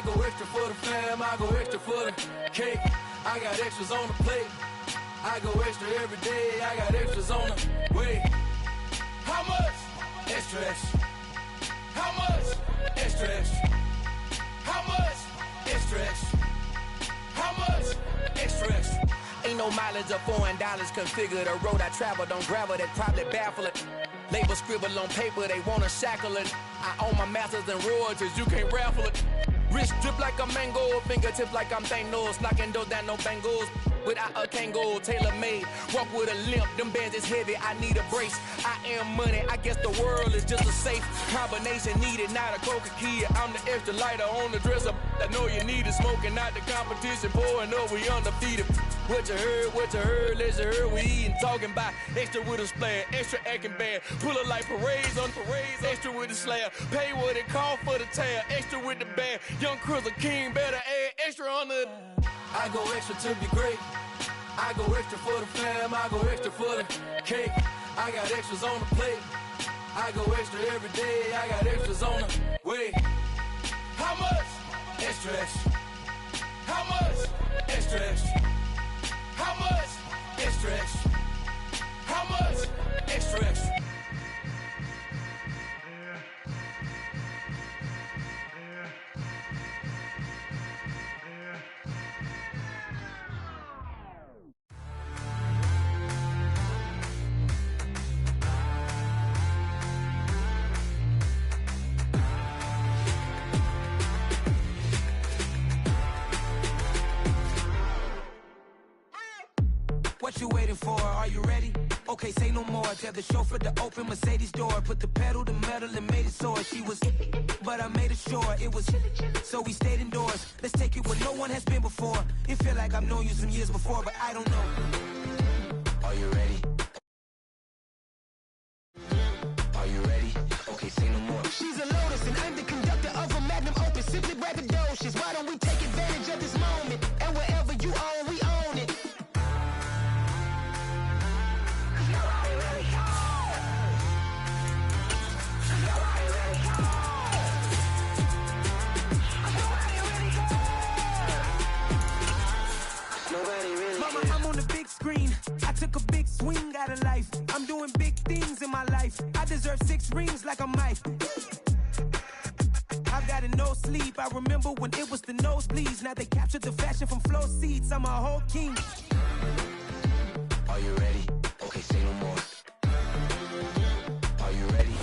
go extra for the fam, I go extra for the cake. I got extras on the plate. I go extra every day, I got extras on the way. How much? Extra, extra. How much? Extra, extra. How much? Extra, extra. How much? Extra, extra. Ain't no mileage of $4 configure the road I travel. Don't gravel that probably baffle it. Label scribble on paper, they wanna shackle it. I own my masters and royalties, you can't raffle it. Wrist drip like a mango, fingertip like I'm Thanos. Knocking doors down, no bangles. Without a Kango, tailor-made. Walk with a limp, them bands is heavy, I need a brace. I am money, I guess the world is just a safe combination needed, not a coca-key. I'm the extra lighter on the dresser. I know you need it, smoking out the competition, pouring up, we undefeated. What you heard, let's hear we eatin', talking about extra with a splash, extra acting bad, pull it like parades on parades, extra with the slab, pay what it cost for the tab, extra with the bag, young Cruz a king, better add extra on the. I go extra to be great, I go extra for the fam, I go extra for the cake, I got extras on the plate, I go extra every day, I got extras on the way. How much? Extra, extra. How much? Extra, extra. How much? Extra, extra. How much? Extra, extra. What you waiting for? Are you ready? Okay, say no more. Tell the chauffeur to open Mercedes door. Put the pedal to metal and made it soar. She was, but I made it sure it was. So we stayed indoors. Let's take it where no one has been before. It feel like I've known you some years before, but I don't know. Are you ready? Are you ready? Okay, say no more. She's a Lotus and I'm the conductor of a magnum opus. Simply braggadocious. Why don't we take advantage of this moment? And wherever you own, we own it. I took a big swing out of life. I'm doing big things in my life. I deserve 6 rings like a Mike. I've got no sleep. I remember when it was the nosebleeds. Now they captured the fashion from flow seats. I'm a whole king. Are you ready? Okay, say no more. Are you ready?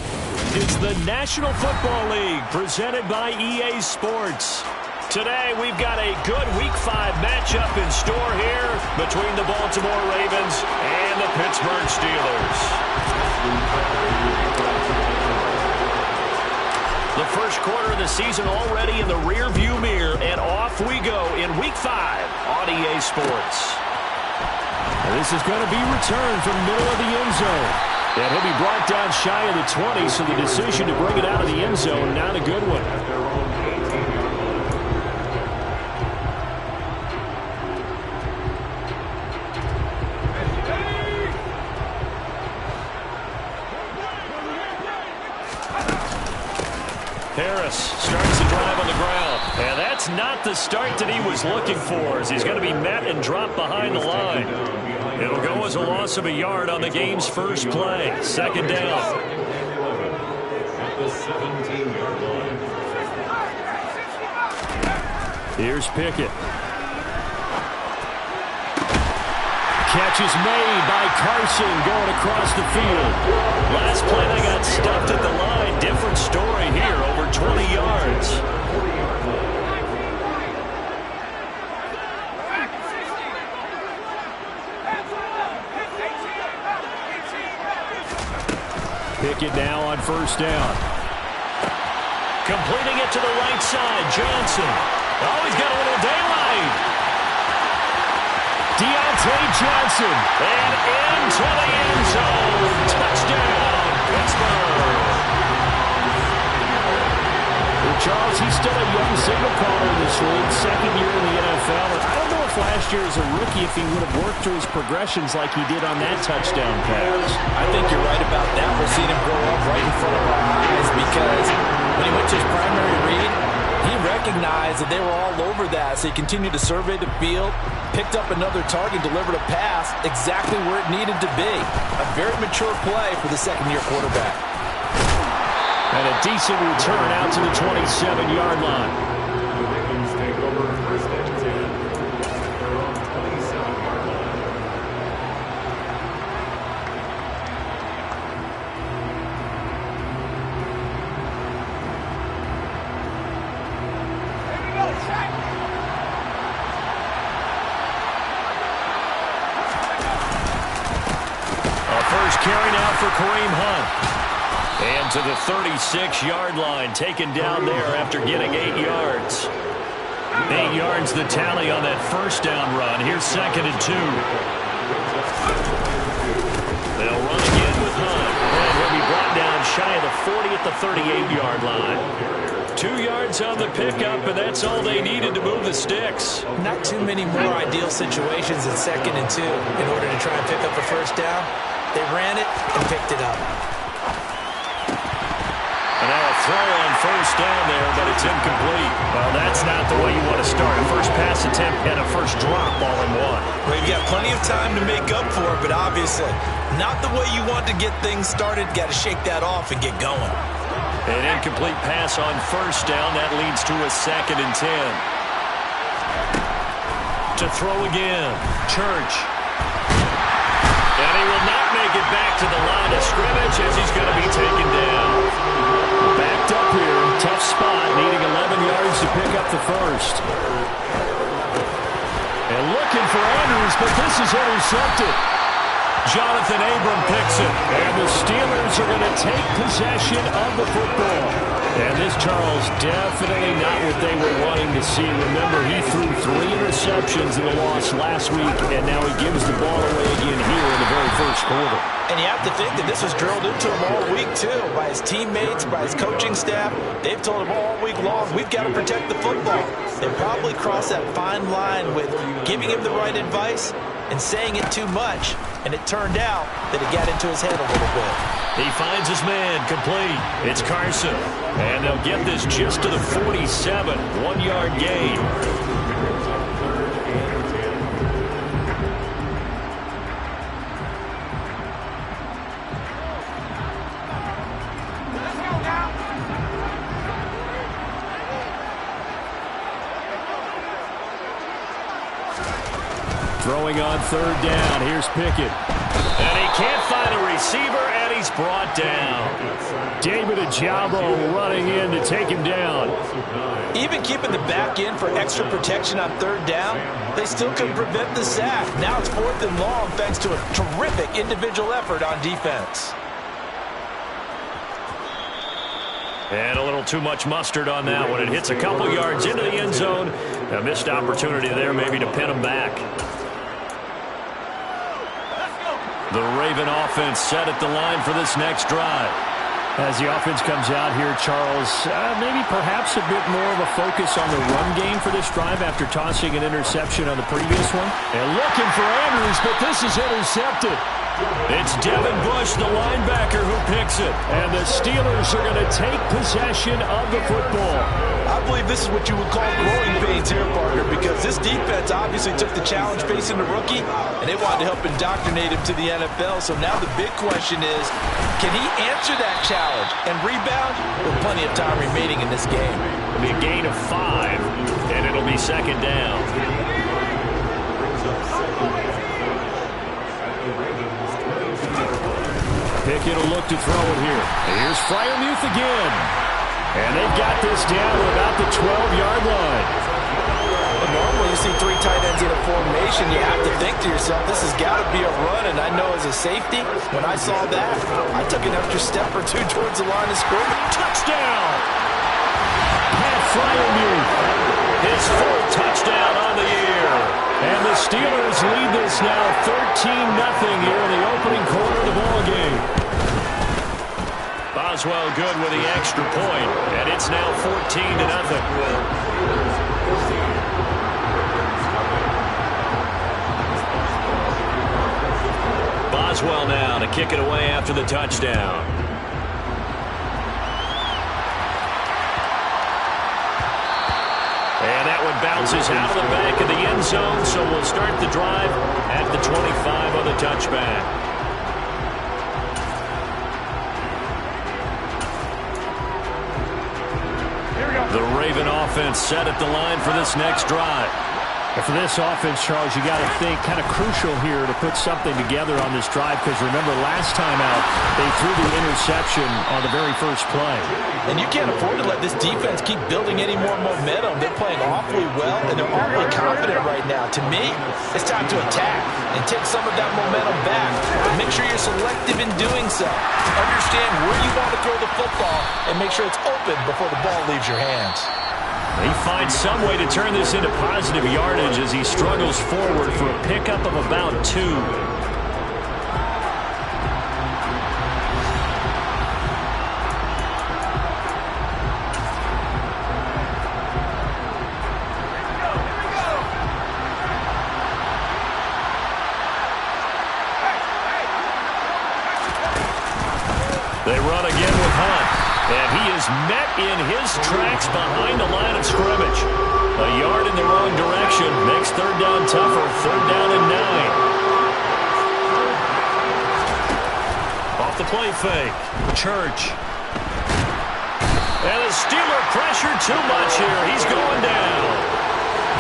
It's the National Football League presented by EA Sports. Today, we've got a good Week 5 matchup in store here between the Baltimore Ravens and the Pittsburgh Steelers. The first quarter of the season already in the rear-view mirror, and off we go in Week 5 on EA Sports. And this is going to be returned from middle of the end zone. And he'll be brought down shy of the 20, so the decision to bring it out of the end zone, not a good one. Harris starts the drive on the ground. And that's not the start that he was looking for, as he's going to be met and dropped behind the line. It'll go as a loss of a yard on the game's first play. Second down. Here's Pickett. Catch is made by Carson going across the field. Last play they got stuffed at the line. Different story here, over 20 yards. Pickett now on first down. Completing it to the right side, Johnson. Oh, he's got a little daylight. Deontay Johnson, and into the end zone. Touchdown, Pittsburgh. Well, Charles, he's still a young signal caller in this league, second year in the NFL. And I don't know if last year as a rookie, if he would have worked through his progressions like he did on that touchdown pass. I think you're right about that. We're seeing him grow up right in front of our eyes, because when he went to his primary read, he recognized recognized that they were all over that, so he continued to survey the field, picked up another target, delivered a pass exactly where it needed to be. A very mature play for the second-year quarterback. And a decent return out to the 27-yard line. Carry now for Kareem Hunt. And to the 36-yard line, taken down there after getting 8 yards. 8 yards the tally on that first down run. Here's 2nd and 2. They'll run again with Hunt. And he'll be brought down shy of the 40 at the 38-yard line. 2 yards on the pickup, and that's all they needed to move the sticks. Not too many more ideal situations in 2nd and 2 in order to try and pick up a first down. They ran it and picked it up. And now a throw on first down there, but it's incomplete. Well, that's not the way you want to start. A first pass attempt and a first drop all in one. Well, you've got plenty of time to make up for it, but obviously not the way you want to get things started. Got to shake that off and get going. An incomplete pass on first down. That leads to a 2nd and 10. To throw again. Church. And he will not make it back to the line of scrimmage as he's going to be taken down. Backed up here, tough spot, needing 11 yards to pick up the first. And looking for Andrews, but this is intercepted. Jonathan Abram picks it, and the Steelers are going to take possession of the football. And this, Charles, definitely not what they were wanting to see. Remember, he threw 3 interceptions in the loss last week, and now he gives the ball away again here in the very first quarter. And you have to think that this was drilled into him all week, too, by his teammates, by his coaching staff. They've told him all week long, we've got to protect the football. They probably crossed that fine line with giving him the right advice and saying it too much, and it turned out that it got into his head a little bit. He finds his man, complete. It's Carson, and they'll get this just to the 47, 1-yard gain. Throwing on 3rd down. Here's Pickett. And he can't find a receiver, and he's brought down. David Ojabo running in to take him down. Even keeping the back end for extra protection on 3rd down, they still couldn't prevent the sack. Now it's 4th and long thanks to a terrific individual effort on defense. And a little too much mustard on that one. It hits a couple yards into the end zone. A missed opportunity there maybe to pin him back. The Raven offense set at the line for this next drive. As the offense comes out here, Charles, maybe perhaps a bit more of a focus on the run game for this drive after tossing an interception on the previous one. And looking for Andrews, but this is intercepted. It's Devin Bush, the linebacker, who picks it. And the Steelers are going to take possession of the football. I believe this is what you would call growing pains here, partner, because this defense obviously took the challenge facing the rookie, and they wanted to help indoctrinate him to the NFL. So now the big question is, can he answer that challenge and rebound with plenty of time remaining in this game? It'll be a gain of 5, and it'll be 2nd down. Pickett will look to throw it here. And here's Freiermuth again. And they've got this down to about the 12-yard line. Well, normally you see 3 tight ends in a formation, you have to think to yourself, this has got to be a run. And I know as a safety, when I saw that, I took an extra step or 2 towards the line of scrimmage. Touchdown! Pat Freiermuth, his 4th touchdown on the year. And the Steelers lead this now 13-0 here in the opening quarter of the ballgame. Boswell good with the extra point, and it's now 14-0. Boswell now to kick it away after the touchdown. That one bounces out of the back of the end zone, so we'll start the drive at the 25 on the touchback. The Raven offense set at the line for this next drive. And for this offense, Charles, you got to think kind of crucial here to put something together on this drive, because remember last time out they threw the interception on the very first play. And you can't afford to let this defense keep building any more momentum. They're playing awfully well, and they're awfully confident right now. To me, it's time to attack and take some of that momentum back. But make sure you're selective in doing so. Understand where you want to throw the football and make sure it's open before the ball leaves your hands. He finds some way to turn this into positive yardage as he struggles forward for a pickup of about 2. They run again with Hunt. And he is met in his tracks behind the line of scrimmage. A yard in the wrong direction. Makes third down tougher. Third down and 9. Off the play fake. Church. And the Steeler pressure too much here. He's going down.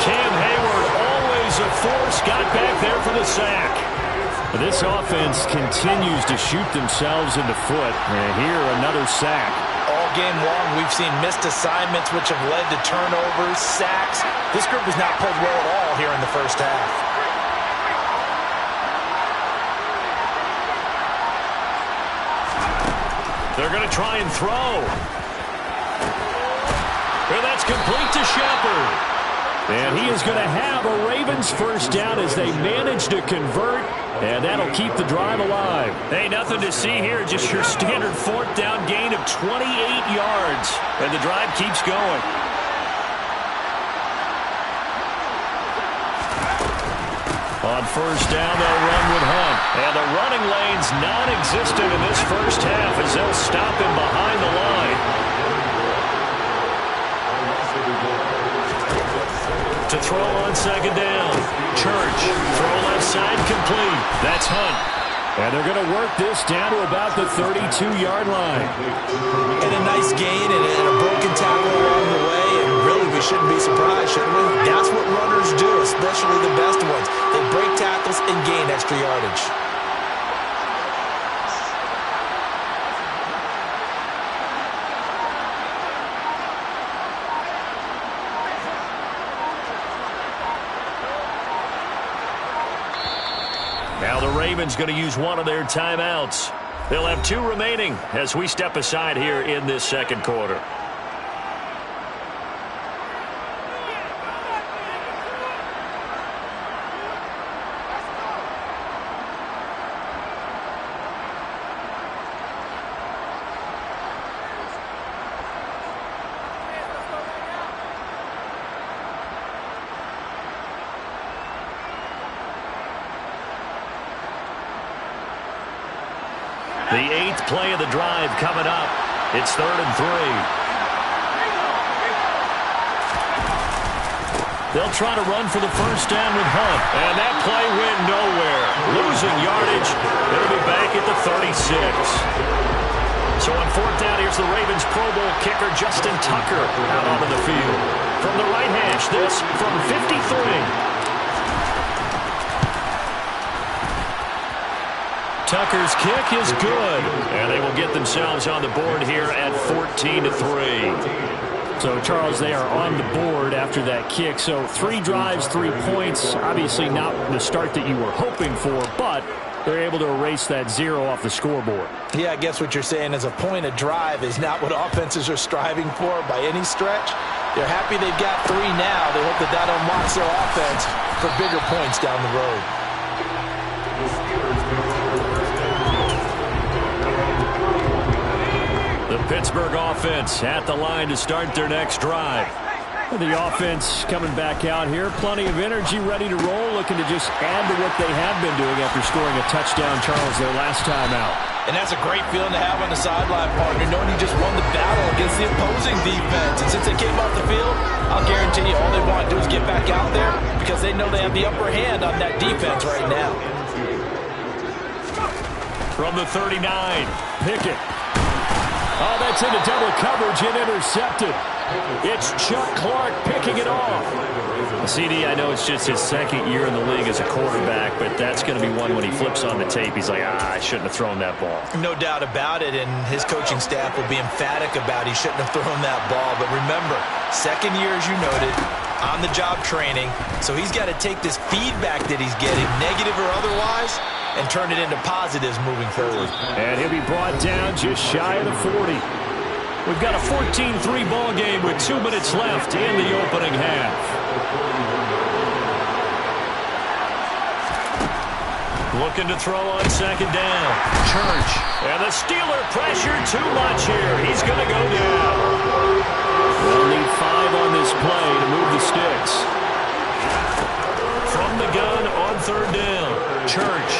Cam Hayward, always a force, got back there for the sack. This offense continues to shoot themselves in the foot. And here, another sack. All game long, we've seen missed assignments which have led to turnovers, sacks. This group has not played well at all here in the first half. They're going to try and throw. And that's complete to Shepard. And he is going to have a Ravens first down as they manage to convert. And that'll keep the drive alive. Hey, nothing to see here. Just your standard fourth down gain of 28 yards. And the drive keeps going. On first down, they'll run with Hunt. And the running lane's non-existent in this first half as they'll stop him behind the line. To throw on second down. Church. Throw left side complete. That's Hunt. And they're going to work this down to about the 32-yard line. And a nice gain and a broken tackle along the way. And really, we shouldn't be surprised, shouldn't we? That's what runners do, especially the best ones. They break tackles and gain extra yardage. Now the Ravens going to use one of their timeouts. They'll have 2 remaining as we step aside here in this second quarter. The 8th play of the drive coming up. It's 3rd and 3. They'll try to run for the first down with Hunt. And that play went nowhere. Losing yardage. It'll be back at the 36. So on 4th down, here's the Ravens Pro Bowl kicker Justin Tucker out onto the field. From the right hash, this from 53. Tucker's kick is good, and they will get themselves on the board here at 14-3. So, Charles, they are on the board after that kick. So 3 drives, 3 points. Obviously not the start that you were hoping for, but they're able to erase that 0 off the scoreboard. Yeah, I guess what you're saying is a point a drive is not what offenses are striving for by any stretch. They're happy they've got 3 now. They hope that that unlocks their offense for bigger points down the road. The Pittsburgh offense at the line to start their next drive. The offense coming back out here. Plenty of energy, ready to roll, looking to just add to what they have been doing after scoring a touchdown, Charles, their last time out. And that's a great feeling to have on the sideline, partner, knowing you just won the battle against the opposing defense. And since they came off the field, I'll guarantee you all they want to do is get back out there because they know they have the upper hand on that defense right now. From the 39, Pickett. Oh, that's into double coverage and intercepted. It's Chuck Clark picking it off. CD, I know it's just his second year in the league as a quarterback, but that's going to be one when he flips on the tape. He's like, I shouldn't have thrown that ball. No doubt about it, and his coaching staff will be emphatic about he shouldn't have thrown that ball. But remember, second year, as you noted, on-the-job training, so he's got to take this feedback that he's getting, negative or otherwise, and turn it into positives moving forward. And he'll be brought down just shy of the 40. We've got a 14-3 ball game with 2 minutes left in the opening half. Looking to throw on second down. Church. And the Steeler pressure too much here. He's going to go down. They'll need 5 on this play to move the sticks. From the gun on third down. Church.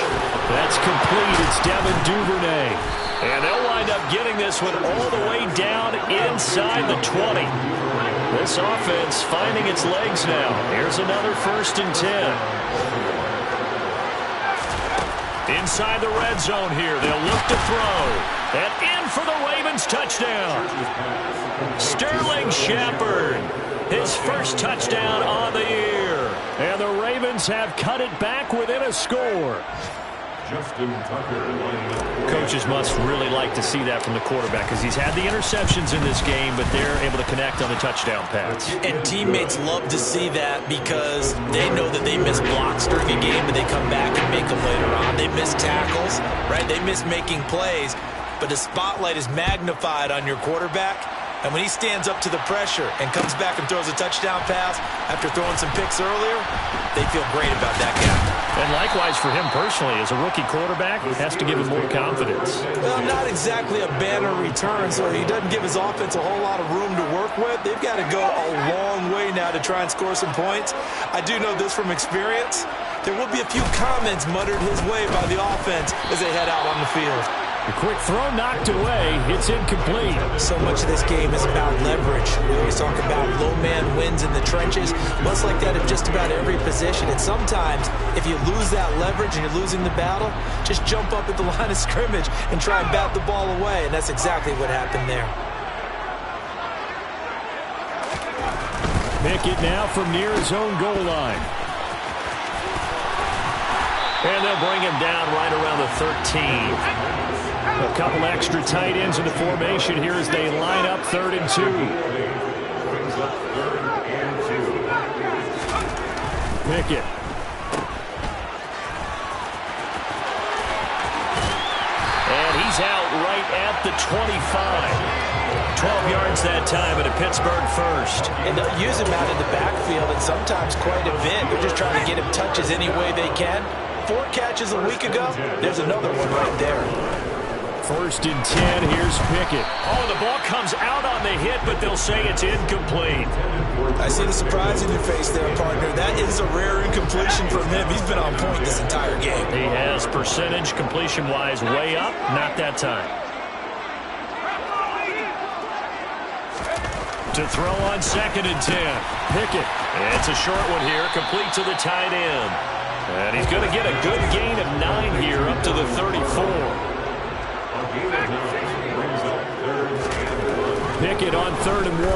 That's complete. It's Devin Duvernay. And they'll wind up getting this one all the way down inside the 20. This offense finding its legs now. Here's another 1st and 10. Inside the red zone here. They'll look to throw. And in for the Ravens touchdown. Sterling Shepard. His first touchdown on the year. And the Ravens have cut it back within a score. Coaches must really like to see that from the quarterback because he's had the interceptions in this game, but they're able to connect on the touchdown pass. And teammates love to see that because they know that they miss blocks during a game, but they come back and make them later on. They miss tackles, right? They miss making plays, but the spotlight is magnified on your quarterback. And when he stands up to the pressure and comes back and throws a touchdown pass after throwing some picks earlier, they feel great about that guy. And likewise for him personally, as a rookie quarterback, it has to give him more confidence. Well, not exactly a banner return, so he doesn't give his offense a whole lot of room to work with. They've got to go a long way now to try and score some points. I do know this from experience. There will be a few comments muttered his way by the offense as they head out on the field. The quick throw knocked away. It's incomplete. So much of this game is about leverage. We always talk about low man wins in the trenches. Much like that in just about every position. And sometimes, if you lose that leverage and you're losing the battle, just jump up at the line of scrimmage and try and bat the ball away. And that's exactly what happened there. Pickett now from near his own goal line. And they'll bring him down right around the 13. A couple extra tight ends in the formation here as they line up 3rd and 2. Pickett. And he's out right at the 25. 12 yards that time and a Pittsburgh first. And they'll use him out in the backfield and sometimes quite a bit. They're just trying to get him touches any way they can. 4 catches a week ago. There's another one right there. 1st and 10, here's Pickett. Oh, the ball comes out on the hit, but they'll say it's incomplete. I see the surprise in your face there, partner. That is a rare incompletion from him. He's been on point this entire game. He has percentage completion-wise way up, not that time. To throw on 2nd and 10, Pickett. It's a short one here, complete to the tight end. And he's going to get a good gain of 9 here, up to the 34. Pickett on 3rd and 1.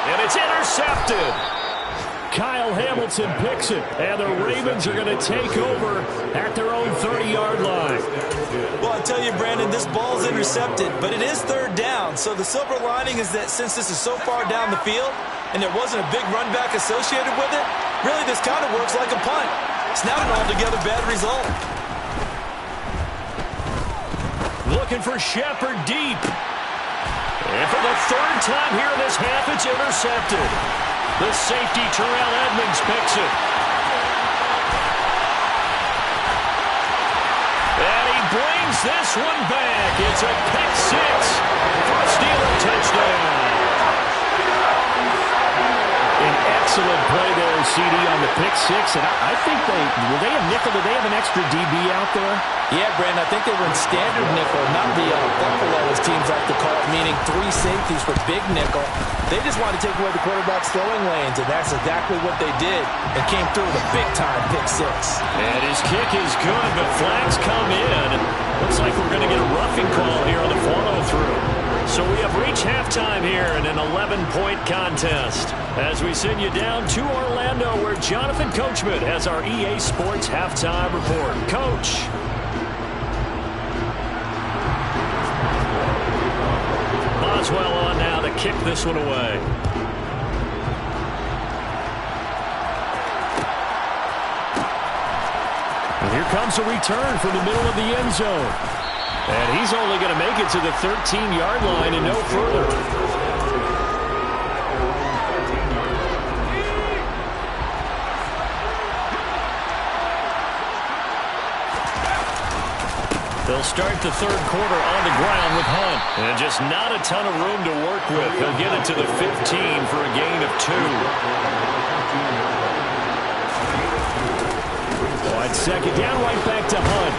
And it's intercepted. Kyle Hamilton picks it. And the Ravens are going to take over at their own 30-yard line. Well, I tell you, Brandon, this ball's intercepted, but it is 3rd down. So the silver lining is that since this is so far down the field and there wasn't a big run back associated with it, really this kind of works like a punt. It's not an altogether bad result. Looking for Shepard deep. And for the 3rd time here in this half, it's intercepted. The safety, Terrell Edmonds, picks it. And he flings this one back. It's a pick six for a Steeler touchdown. An excellent play there, CD, on the pick six. And I think were they a nickel? Did they have an extra DB out there? Yeah, Brandon, I think they were in standard nickel, not the buffalo, as teams like to call it, meaning three safeties for big nickel. They just wanted to take away the quarterback's throwing lanes, and that's exactly what they did. And came through with a big-time pick six. And his kick is good, but flags come in. Looks like we're going to get a roughing call here on the follow-through. So we have reached halftime here in an 11-point contest as we send you down to Orlando, where Jonathan Coachman has our EA Sports halftime report. Coach. Boswell on now to kick this one away. And here comes a return from the middle of the end zone. And he's only going to make it to the 13-yard line and no further. They'll start the third quarter on the ground with Hunt. And just not a ton of room to work with. He'll get it to the 15 for a gain of 2. Wide second down, right back to Hunt.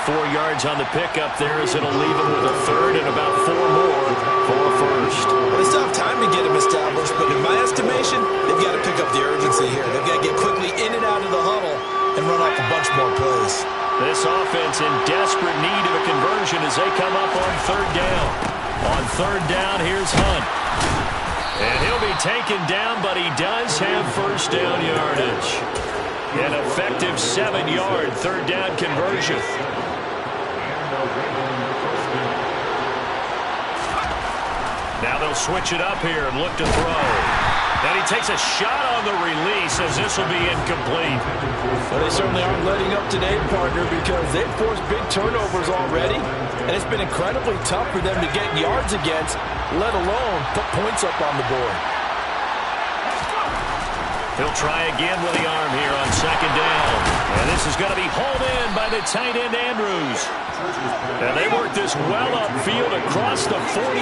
4 yards on the pickup there as it'll leave him with a third and about 4 more for a first. Well, they still have time to get him established, but in my estimation, they've got to pick up the urgency here. They've got to get quickly in and out of the huddle and run off a bunch more plays. This offense in desperate need of a conversion as they come up on third down. On third down, here's Hunt. And he'll be taken down, but he does have first down yardage. An effective 7-yard third down conversion. Now they'll switch it up here and look to throw. And he takes a shot on the release as this will be incomplete. Well, they certainly aren't letting up today, partner, because they've forced big turnovers already. And it's been incredibly tough for them to get yards against, let alone put points up on the board. He'll try again with the arm here on second down. And this is going to be hauled in by the tight end, Andrews. And they work this well upfield across the 45.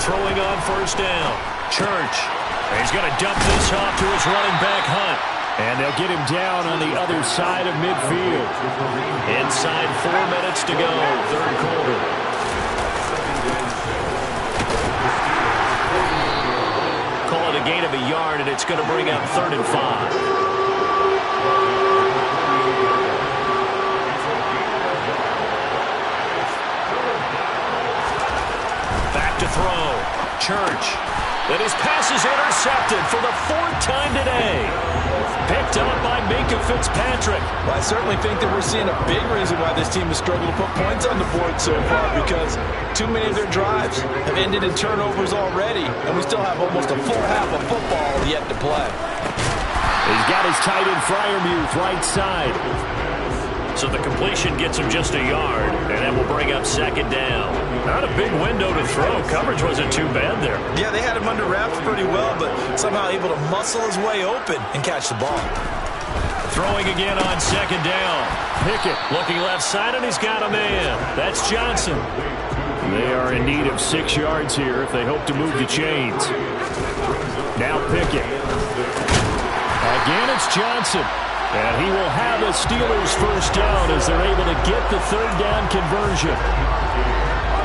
Throwing on first down. Church. And he's going to dump this off to his running back, Hunt. And they'll get him down on the other side of midfield. Inside 4 minutes to go, third quarter. Call it a gain of a yard, and it's going to bring up 3rd and 5. Back to throw. Church. And his pass is intercepted for the 4th time today. Picked up by Minkah Fitzpatrick. Well, I certainly think that we're seeing a big reason why this team has struggled to put points on the board so far, because too many of their drives have ended in turnovers already, and we still have almost a full half of football yet to play. He's got his tight end Freiermuth right side. So the completion gets him just a yard, and that will bring up second down. Not a big window to throw. Coverage wasn't too bad there. Yeah, they had him under wraps pretty well, but somehow able to muscle his way open and catch the ball. Throwing again on second down. Pickett looking left side, and he's got a man. That's Johnson. They are in need of 6 yards here if they hope to move the chains. Now Pickett. Again, it's Johnson. And he will have the Steelers first down as they're able to get the third down conversion.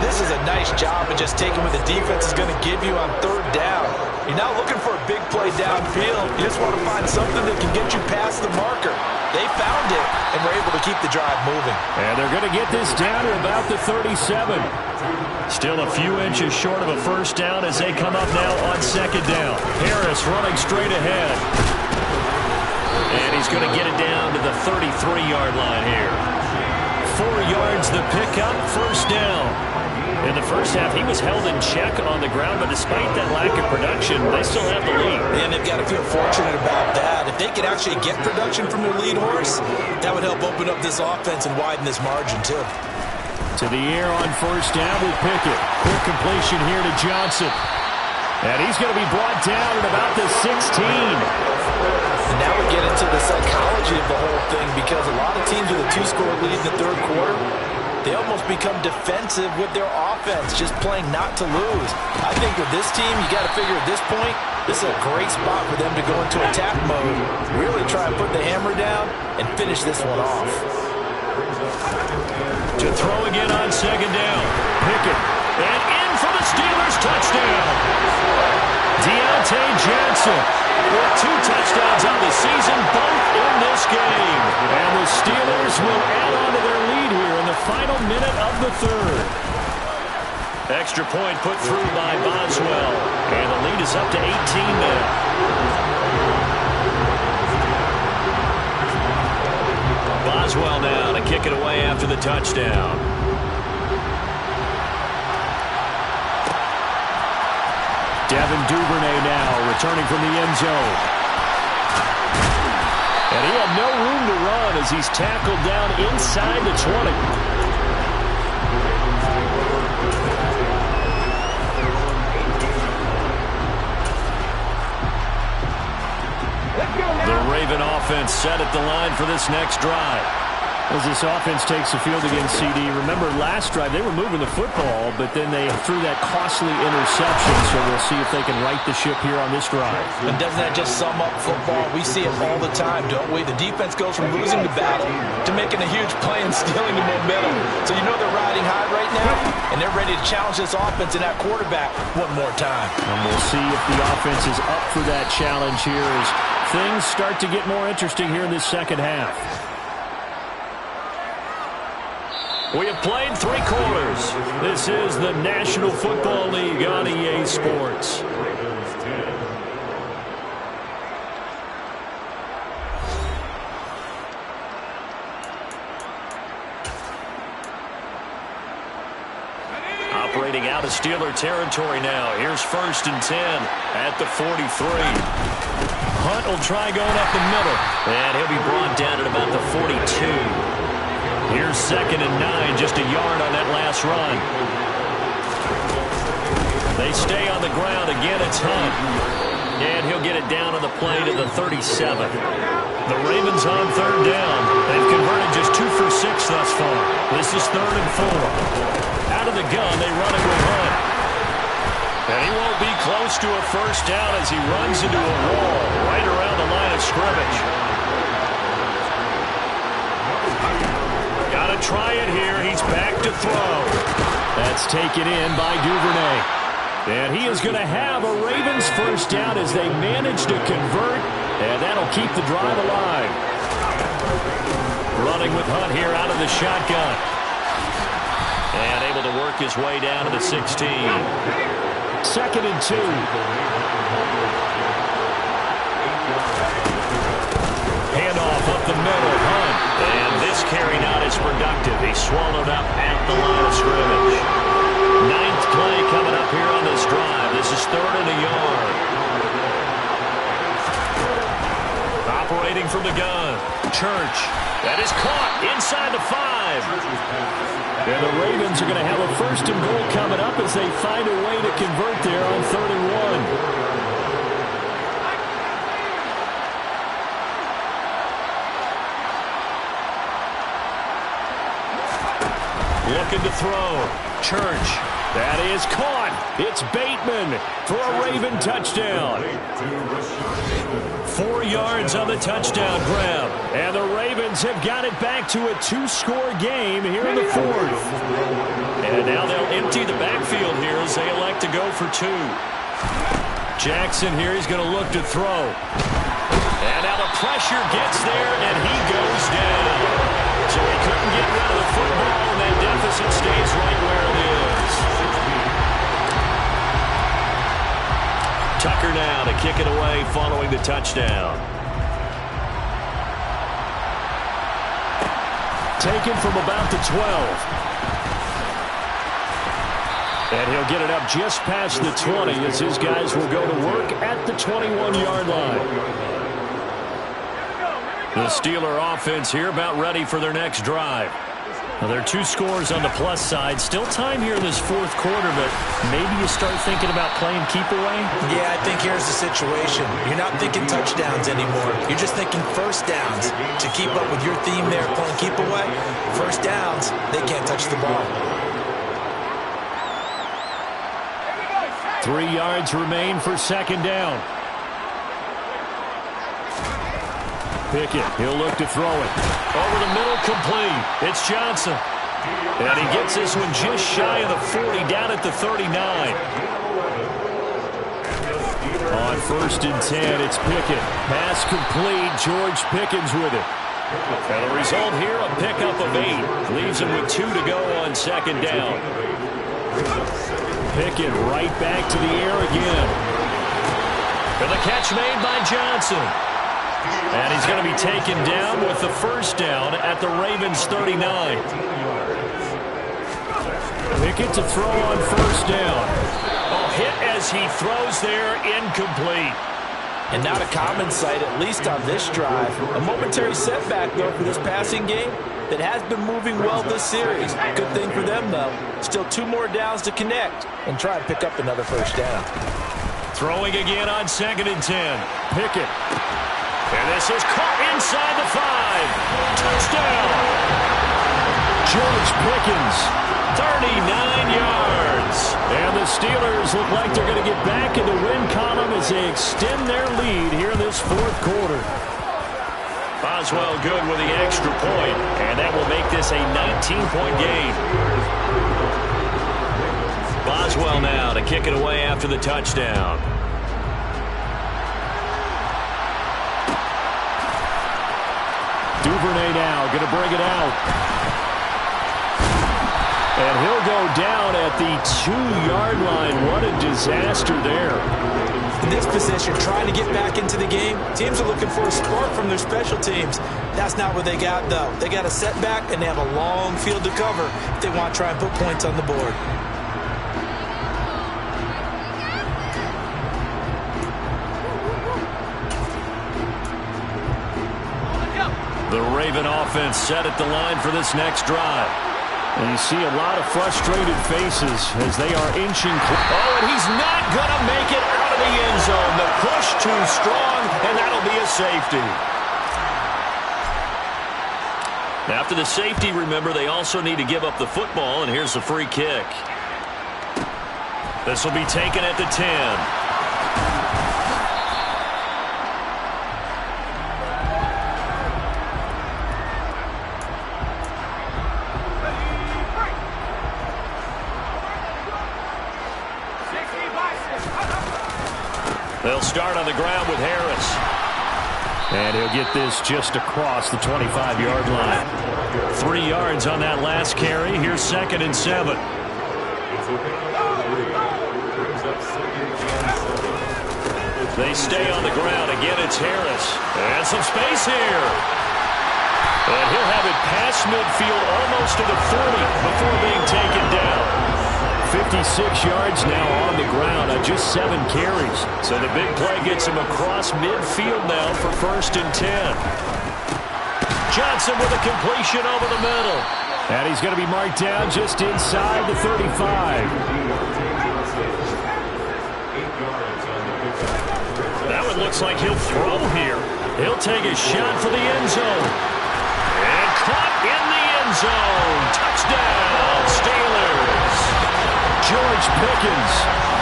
This is a nice job of just taking what the defense is going to give you on third down. You're not looking for a big play downfield. You just want to find something that can get you past the marker. They found it, and were able to keep the drive moving. And they're going to get this down to about the 37. Still a few inches short of a first down as they come up now on second down. Harris running straight ahead. And he's going to get it down to the 33-yard line here. 4 yards the pickup, first down. In the first half, he was held in check on the ground, but despite that lack of production, they still have the lead. And they've got to feel fortunate about that. If they could actually get production from their lead horse, that would help open up this offense and widen this margin, too. To the air on first down with Pickett. Quick completion here to Johnson. And he's going to be brought down at about the 16. And now we get into the psychology of the whole thing, because a lot of teams with a 2-score lead in the third quarter, they almost become defensive with their offense, just playing not to lose. I think with this team, you got to figure at this point, this is a great spot for them to go into attack mode, really try and put the hammer down and finish this one off. To throw again on second down. Pickett. And in for the Steelers touchdown. Deontay Johnson with 2 touchdowns on the season, both in this game. And the Steelers will add on to their lead here in the final minute of the third. Extra point put through by Boswell. And the lead is up to 18 now. Boswell now to kick it away after the touchdown. Devin Duvernay now returning from the end zone. And he had no room to run as he's tackled down inside the 20. The Raven offense set at the line for this next drive. As this offense takes the field against CD, remember last drive they were moving the football, but then they threw that costly interception, so we'll see if they can right the ship here on this drive. And doesn't that just sum up football? We see it all the time, don't we? The defense goes from losing the battle to making a huge play and stealing the momentum. So you know they're riding high right now, and they're ready to challenge this offense and that quarterback one more time. And we'll see if the offense is up for that challenge here as things start to get more interesting here in this second half. We have played 3 quarters. This is the National Football League on EA Sports. Operating out of Steeler territory now. Here's 1st and 10 at the 43. Hunt will try going up the middle, and he'll be brought down at about the 42. Here's 2nd and 9, just a yard on that last run. They stay on the ground. Again, it's Hunt. And he'll get it down on the play to the 37. The Ravens on 3rd down. They've converted just 2 for 6 thus far. This is 3rd and 4. Out of the gun, they run it with Hunt. And he won't be close to a 1st down as he runs into a wall right around the line of scrimmage. Got to try it here. He's back to throw. That's taken in by Duvernay. And he is going to have a Ravens 1st down as they manage to convert. And that'll keep the drive alive. Running with Hunt here out of the shotgun. And able to work his way down to the 16. 2nd and 2. Handoff up the middle. Hunt. And this carry not as productive. He's swallowed up at the line of scrimmage. 9th play coming up here on this drive. This is 3rd and a yard. Operating from the gun. Church. That is caught inside the 5. And the Ravens are going to have a 1st and goal coming up as they find a way to convert there on 3rd and 1. Looking to throw. Church. That is caught. It's Bateman for a Raven touchdown. 4 yards on the touchdown grab. And the Ravens have got it back to a 2-score game here in the 4th. And now they'll empty the backfield here as they elect to go for 2. Jackson here, he's going to look to throw. And now the pressure gets there, and he goes down. So he couldn't get rid of the football, and that deficit stays right where it is. Tucker now to kick it away following the touchdown. Taken from about the 12. And he'll get it up just past the 20 as his guys will go to work at the 21-yard line. The Steeler offense here about ready for their next drive. Well, there are two scores on the plus side. Still time here in this fourth quarter, but maybe you start thinking about playing keep away? Yeah, I think here's the situation. You're not thinking touchdowns anymore. You're just thinking first downs. To keep up with your theme there, playing keep away, first downs, they can't touch the ball. 3 yards remain for second down. Pickett, he'll look to throw it. Over the middle, complete. It's Johnson. And he gets this one just shy of the 40, down at the 39. On 1st and 10, it's Pickett. Pass complete. George Pickens with it. And the result here, a pickup of 8. Leaves him with 2 to go on second down. Pickett right back to the air again. And the catch made by Johnson. And he's going to be taken down with the first down at the Ravens' 39. Pickett to throw on first down. Oh, hit as he throws there, incomplete. And not a common sight, at least on this drive. A momentary setback, though, for this passing game that has been moving well this series. Good thing for them, though. Still 2 more downs to connect and try and pick up another first down. Throwing again on 2nd and 10. Pickett. And this is caught inside the 5. Touchdown! George Pickens, 39 yards. And the Steelers look like they're going to get back in the win column as they extend their lead here in this fourth quarter. Boswell good with the extra point, and that will make this a 19-point game. Boswell now to kick it away after the touchdown. Duvernay now going to bring it out. And he'll go down at the 2-yard line. What a disaster there. In this position, trying to get back into the game, teams are looking for a spark from their special teams. That's not what they got, though. They got a setback, and they have a long field to cover if they want to try and put points on the board. The Raven offense set at the line for this next drive. And you see a lot of frustrated faces as they are inching. Oh, and he's not going to make it out of the end zone. The push too strong, and that'll be a safety. After the safety, remember, they also need to give up the football, and here's the free kick. This will be taken at the 10. They'll start on the ground with Harris. And he'll get this just across the 25-yard line. 3 yards on that last carry. Here's 2nd and 7. They stay on the ground. Again, it's Harris. And some space here. And he'll have it past midfield almost to the 40 before being taken down. 56 yards now on the ground on just 7 carries. So the big play gets him across midfield now for 1st and 10. Johnson with a completion over the middle. And he's going to be marked down just inside the 35. That one looks like he'll throw here. He'll take a shot for the end zone. And caught in the end zone. Touchdown, Steelers. George Pickens,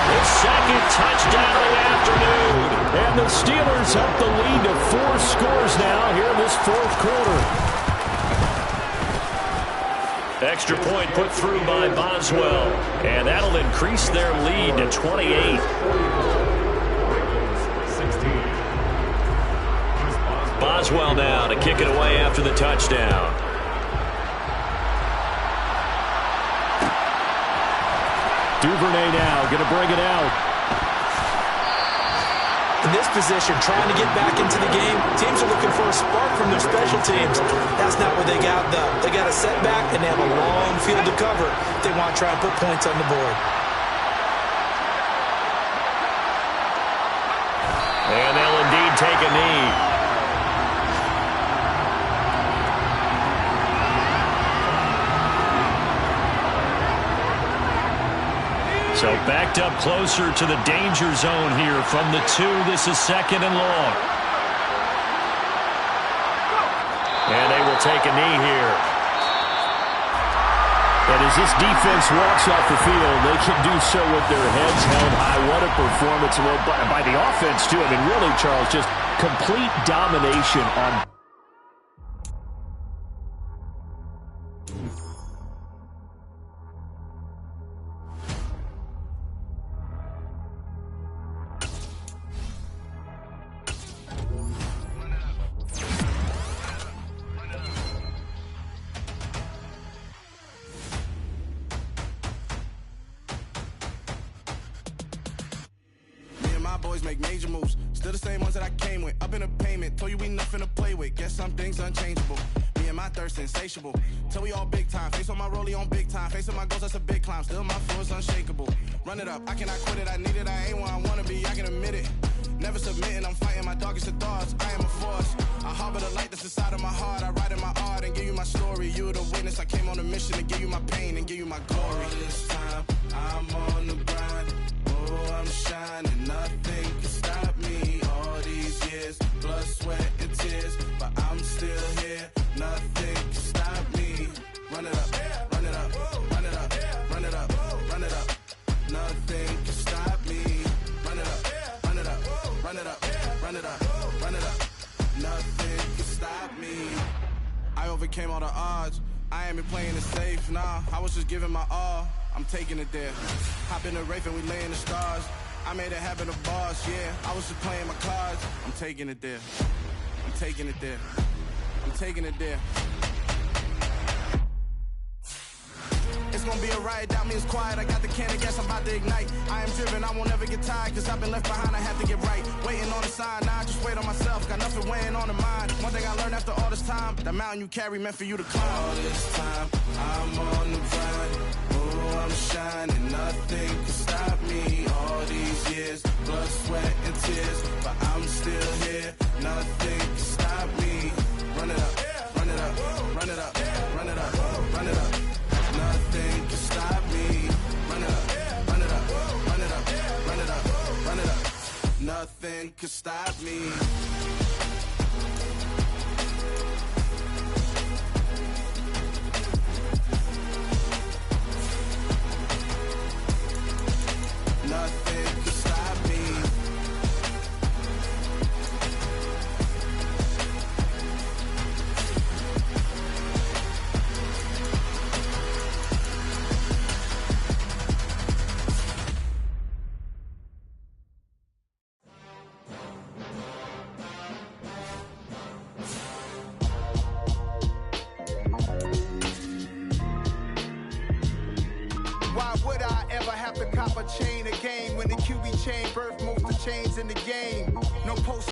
his 2nd touchdown of the afternoon. And the Steelers up the lead to 4 scores now here in this fourth quarter. Extra point put through by Boswell. And that'll increase their lead to 28. Boswell now to kick it away after the touchdown. Duvernay now going to bring it out. In this position, trying to get back into the game, teams are looking for a spark from their special teams. That's not what they got, though. They got a setback, and they have a long field to cover if they want to try and put points on the board. And they'll indeed take a knee. So backed up closer to the danger zone here from the 2. This is 2nd and long. And they will take a knee here. And as this defense walks off the field, they can do so with their heads held high. What a performance by the offense, too. I mean, really, Charles, just complete domination on. Boys make major moves, still the same ones that I came with. Up in the payment, told you we nothing to play with. Guess some things unchangeable. Me and my thirst insatiable. Till we all big time. Face on my rollie on big time. Facing my goals, that's a big climb. Still my flow is unshakable. Run it up, I cannot quit it. I need it, I ain't where I wanna be. I can admit it. Never submitting, I'm fighting my darkest of thoughts. I am a force. I harbor the light that's inside of my heart. I write in my art and give you my story. You the witness. I came on a mission to give you my pain and give you my glory. All this time, I'm on the grind. Oh, I'm shining. Nothing can stop me. All these years, blood, sweat, and tears, but I'm still here. Nothing can stop me. Run it up, run it up, run it up, run it up, run it up. Nothing can stop me. Run it up, run it up, run it up, run it up, run it up. Nothing can stop me. I overcame all the odds. I ain't been playing it safe, nah. I was just giving my all. I'm taking it there. Hop in the Wraith and we lay in the stars. I made it happen to boss, yeah. I was just playing my cards. I'm taking it there. I'm taking it there. I'm taking it there. It's gonna be a riot, doubt me it's quiet. I got the can of gas, I'm about to ignite. I am driven, I won't ever get tired, cause I've been left behind, I have to get right. Waiting on the sign, now I just wait on myself. Got nothing weighing on the mind. One thing I learned after all this time, the mountain you carry meant for you to climb. All this time, I'm on the grind. Oh, I'm shining, nothing can stop me. All these years, blood, sweat, and tears, but I'm still here. Nothing can stop me. Run it up, run it up, run it up, run it up, run it up. Nothing can stop me. Run it up, run it up, run it up, run it up, run it up. Nothing can stop me. Nothing can stop me. Why would I ever have to cop a chain a game when the QB chain birth most of chains in the game? No post